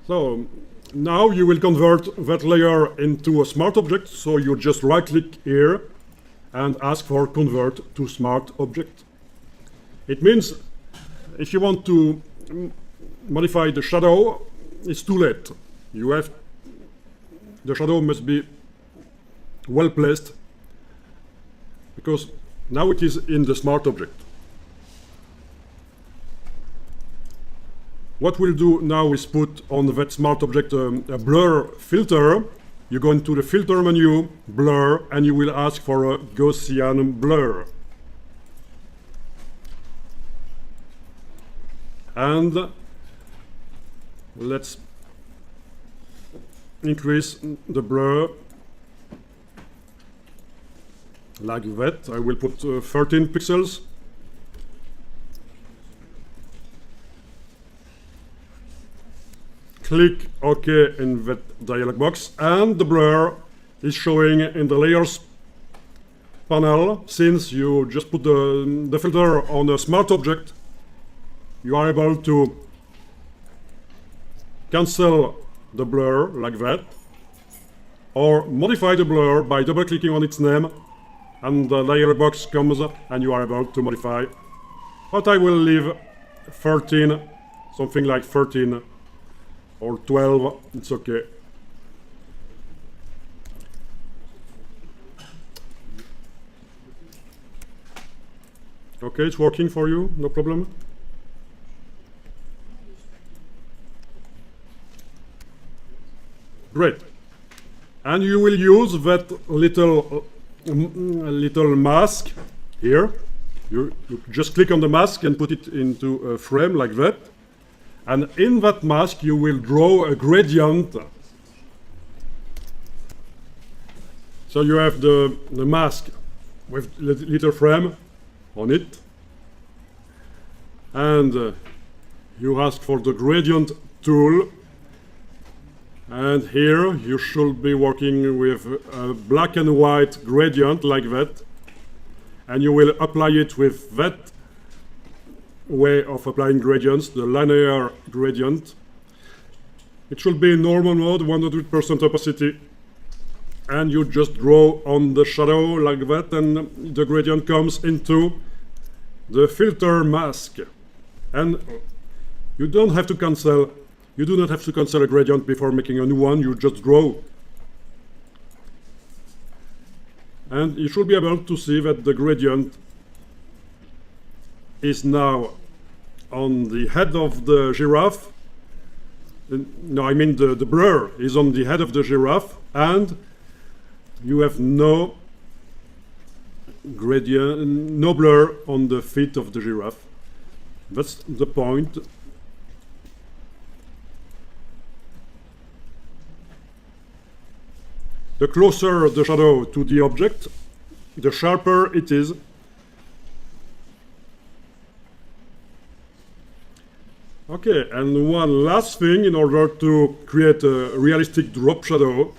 So now you will convert that layer into a smart object. So you just right click here and ask for convert to smart object. It means if you want to modify the shadow, it's too late. The shadow must be well placed because now it is in the smart object. What we'll do now is put on that smart object a blur filter. You go into the filter menu, blur, and you will ask for a Gaussian blur. And let's increase the blur like that. I will put 13 pixels. Click OK in that dialog box, and the blur is showing in the layers panel. Since you just put the filter on a smart object, you are able to cancel the blur like that, or modify the blur by double clicking on its name, and the layer box comes and you are able to modify. But I will leave 13, something like 13 or 12, it's okay. Okay, it's working for you, no problem. Great. And you will use that little mask here. You just click on the mask and put it into a frame like that. And in that mask you will draw a gradient. So you have the mask with the little frame on it. And you ask for the gradient tool. And here you should be working with a black and white gradient like that. And you will apply it with that way of applying gradients, the linear gradient. It should be in normal mode, 100% opacity. And you just draw on the shadow like that, and the gradient comes into the filter mask. And you don't have to cancel. You do not have to cancel a gradient before making a new one, you just draw. And you should be able to see that the gradient is now on the head of the giraffe. No, I mean the blur is on the head of the giraffe, and you have no gradient, no blur on the feet of the giraffe. That's the point. The closer the shadow to the object, the sharper it is. Okay, and one last thing in order to create a realistic drop shadow,